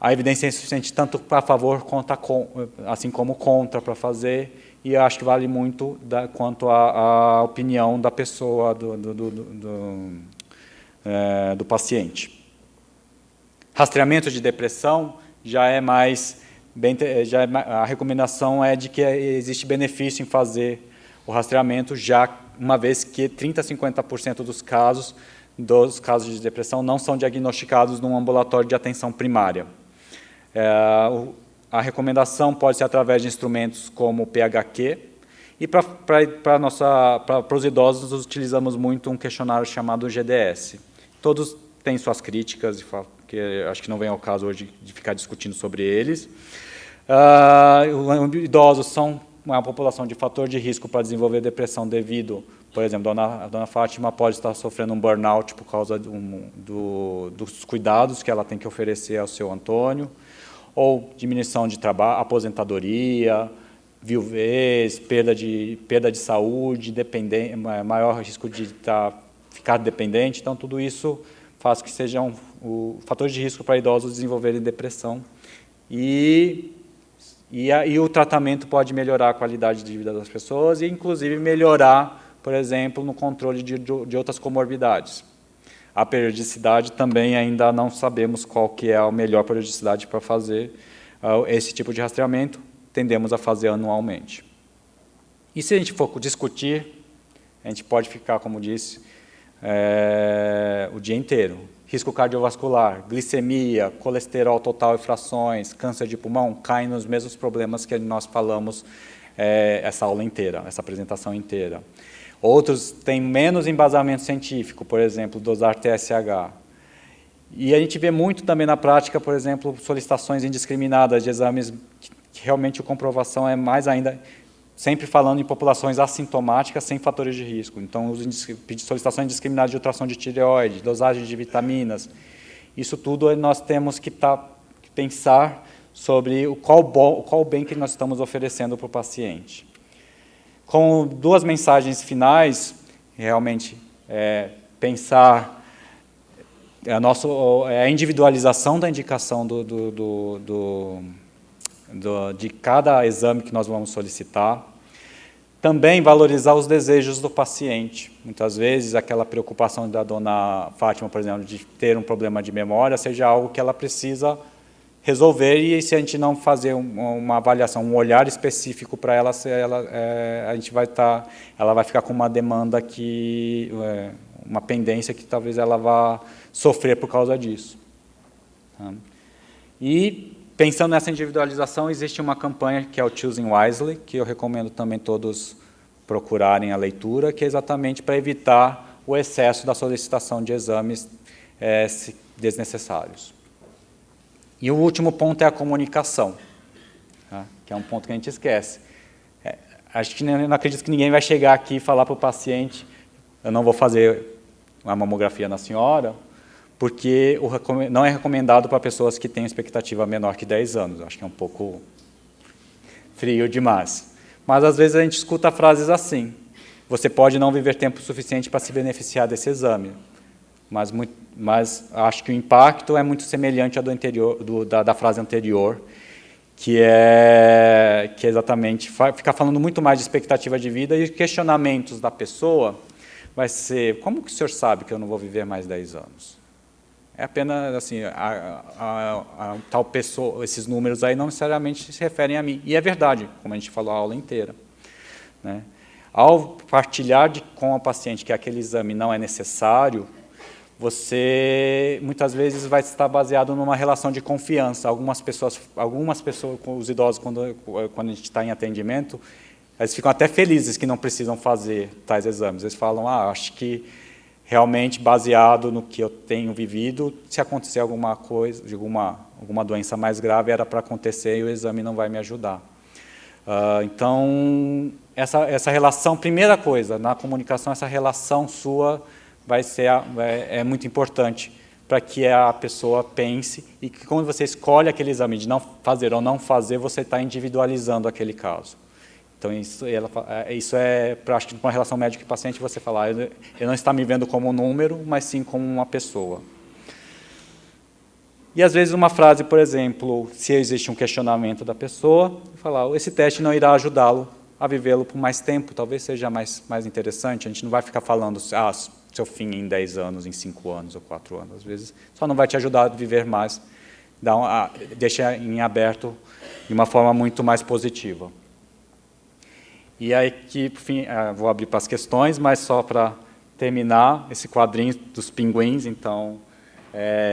a evidência é insuficiente tanto a favor quanto assim como contra para fazer, e acho que vale muito quanto à opinião da pessoa, do paciente. Rastreamento de depressão já é mais... a recomendação é de que existe benefício em fazer o rastreamento, já uma vez que 30% a 50% dos casos de depressão não são diagnosticados num ambulatório de atenção primária. A recomendação pode ser através de instrumentos como o PHQ, e para os idosos utilizamos muito um questionário chamado GDS. Todos têm suas críticas, que acho que não vem ao caso hoje de ficar discutindo sobre eles. Os idosos são uma população de fator de risco para desenvolver depressão devido, por exemplo, a dona Fátima pode estar sofrendo um burnout por causa dos cuidados que ela tem que oferecer ao seu Antônio, ou diminuição de trabalho, aposentadoria, viuvez, perda de saúde, maior risco de ficar dependente. Então, tudo isso faz que sejam fatores de risco para idosos desenvolverem depressão. E o tratamento pode melhorar a qualidade de vida das pessoas e, inclusive, melhorar, por exemplo, no controle de outras comorbidades. A periodicidade também ainda não sabemos qual que é a melhor periodicidade para fazer esse tipo de rastreamento, tendemos a fazer anualmente. E se a gente for discutir, a gente pode ficar, como disse, o dia inteiro. Risco cardiovascular, glicemia, colesterol total e frações, câncer de pulmão, caem nos mesmos problemas que nós falamos essa aula inteira, essa apresentação inteira. Outros têm menos embasamento científico, por exemplo, dosar TSH. E a gente vê muito também na prática, por exemplo, solicitações indiscriminadas de exames que realmente a comprovação é mais ainda, sempre falando em populações assintomáticas sem fatores de risco. Então, solicitações indiscriminadas de ultrassom de tireoide, dosagem de vitaminas, isso tudo nós temos que pensar sobre qual bem que nós estamos oferecendo para o paciente. Com duas mensagens finais, realmente, pensar a individualização da indicação de cada exame que nós vamos solicitar. Também valorizar os desejos do paciente. Muitas vezes, aquela preocupação da dona Fátima, por exemplo, de ter um problema de memória, seja algo que ela precisa resolver, e se a gente não fazer uma avaliação, um olhar específico para ela, ela vai ficar com uma demanda uma pendência que talvez ela vá sofrer por causa disso. E, pensando nessa individualização, existe uma campanha que é o Choosing Wisely, que eu recomendo também todos procurarem a leitura, que é exatamente para evitar o excesso da solicitação de exames desnecessários. E o último ponto é a comunicação, que é um ponto que a gente esquece. Acho que não acredito que ninguém vai chegar aqui e falar para o paciente: eu não vou fazer uma mamografia na senhora, porque não é recomendado para pessoas que têm expectativa menor que 10 anos. Acho que é um pouco frio demais. Mas, às vezes, a gente escuta frases assim: você pode não viver tempo suficiente para se beneficiar desse exame. Mas acho que o impacto é muito semelhante ao da frase anterior, que é exatamente ficar falando muito mais de expectativa de vida, e questionamentos da pessoa vai ser: como que o senhor sabe que eu não vou viver mais 10 anos? É apenas assim, a tal pessoa, esses números aí não necessariamente se referem a mim. E é verdade, como a gente falou a aula inteira, né? Ao partilhar com a paciente que aquele exame não é necessário, você muitas vezes vai estar baseado numa relação de confiança. Algumas pessoas, com os idosos, quando a gente está em atendimento, eles ficam até felizes que não precisam fazer tais exames. Eles falam, acho que realmente baseado no que eu tenho vivido, se acontecer alguma coisa, alguma doença mais grave, era para acontecer e o exame não vai me ajudar. Então, essa relação, primeira coisa, na comunicação, essa relação sua é muito importante para que a pessoa pense e que quando você escolhe aquele exame de não fazer ou não fazer, você está individualizando aquele caso. Então, isso é prático para uma relação médico e paciente, você falar, ele não está me vendo como um número, mas sim como uma pessoa. E, às vezes, uma frase, por exemplo, se existe um questionamento da pessoa, falar, esse teste não irá ajudá-lo a vivê-lo por mais tempo, talvez seja mais interessante, a gente não vai ficar falando, seu fim em 10 anos, em 5 anos ou 4 anos, às vezes, só não vai te ajudar a viver mais, deixa em aberto de uma forma muito mais positiva. E aí, por fim, vou abrir para as questões, mas só para terminar, esse quadrinho dos pinguins, então,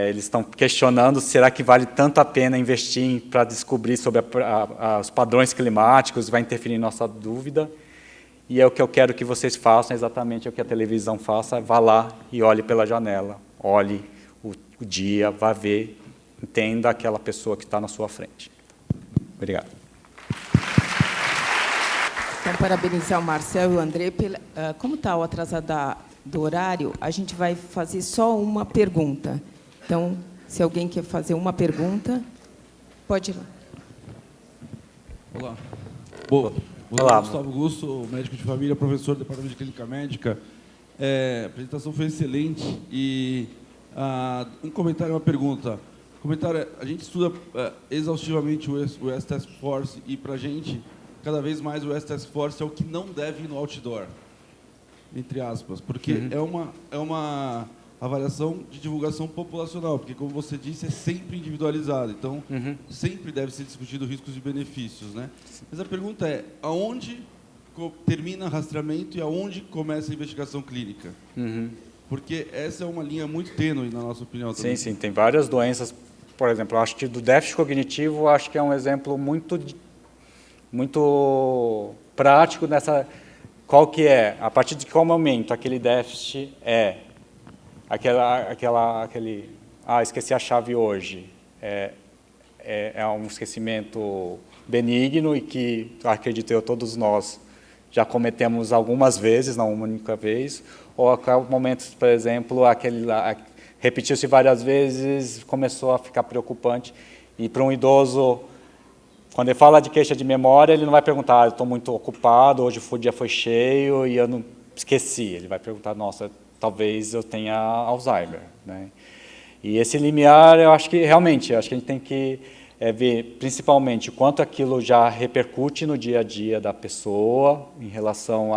eles estão questionando, será que vale tanto a pena investir para descobrir sobre os padrões climáticos, vai interferir em nossa dúvida? E é o que eu quero que vocês façam, exatamente o que a televisão faça, vá lá e olhe pela janela, olhe o dia, vá ver, entenda aquela pessoa que está na sua frente. Obrigado. Então, parabenizar o Marcel e o André. Como está o atrasado do horário, a gente vai fazer só uma pergunta. Então, se alguém quer fazer uma pergunta, pode ir lá. Olá. Boa. Olá. Gustavo Augusto, médico de família, professor do Departamento de Clínica Médica. A apresentação foi excelente. E um comentário e uma pergunta. A gente estuda exaustivamente o US Task Force e, para a gente, cada vez mais o US Task Force é o que não deve ir no outdoor, entre aspas, porque é uma avaliação de divulgação populacional, porque, como você disse, é sempre individualizado, então sempre deve ser discutido riscos e benefícios, né? Mas a pergunta é, aonde termina o rastreamento e aonde começa a investigação clínica? Porque essa é uma linha muito tênue, na nossa opinião. Também. Sim, tem várias doenças, por exemplo, eu acho que do déficit cognitivo, acho que é um exemplo muito prático nessa... Qual que é? A partir de qual momento aquele déficit esqueci a chave hoje. É um esquecimento benigno e que, acredito eu, todos nós já cometemos algumas vezes, não uma única vez, ou aquele momento, por exemplo, repetiu-se várias vezes, começou a ficar preocupante, e para um idoso, quando ele fala de queixa de memória, ele não vai perguntar, eu estou muito ocupado, hoje o dia foi cheio e eu não esqueci. Ele vai perguntar, nossa, talvez eu tenha Alzheimer, né? E esse limiar, eu acho que realmente, a gente tem que ver principalmente o quanto aquilo já repercute no dia a dia da pessoa, em relação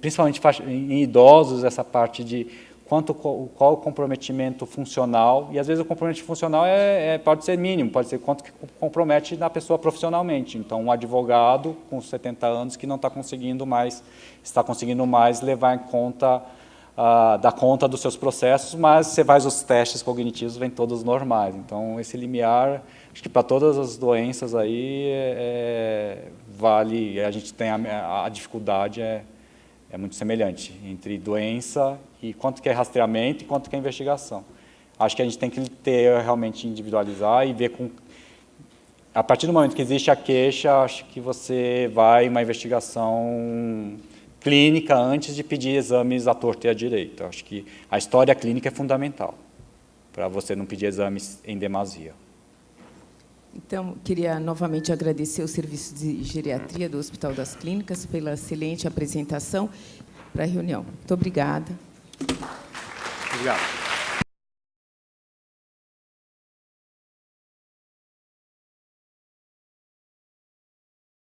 principalmente em idosos, essa parte de qual o comprometimento funcional, e às vezes o comprometimento funcional pode ser mínimo, pode ser quanto que compromete na pessoa profissionalmente. Então, um advogado com 70 anos que não está conseguindo mais levar em conta, dar conta dos seus processos, mas você faz os testes cognitivos, vêm todos normais. Então, esse limiar, acho que para todas as doenças aí, vale, a gente tem a dificuldade, é muito semelhante entre doença e quanto que é rastreamento e quanto que é investigação. Acho que a gente tem que realmente individualizar e ver a partir do momento que existe a queixa, acho que você vai uma investigação clínica antes de pedir exames à torta e à direita. Acho que a história clínica é fundamental para você não pedir exames em demasia. Então, queria novamente agradecer o Serviço de Geriatria do Hospital das Clínicas pela excelente apresentação para a reunião. Muito obrigada. Obrigado.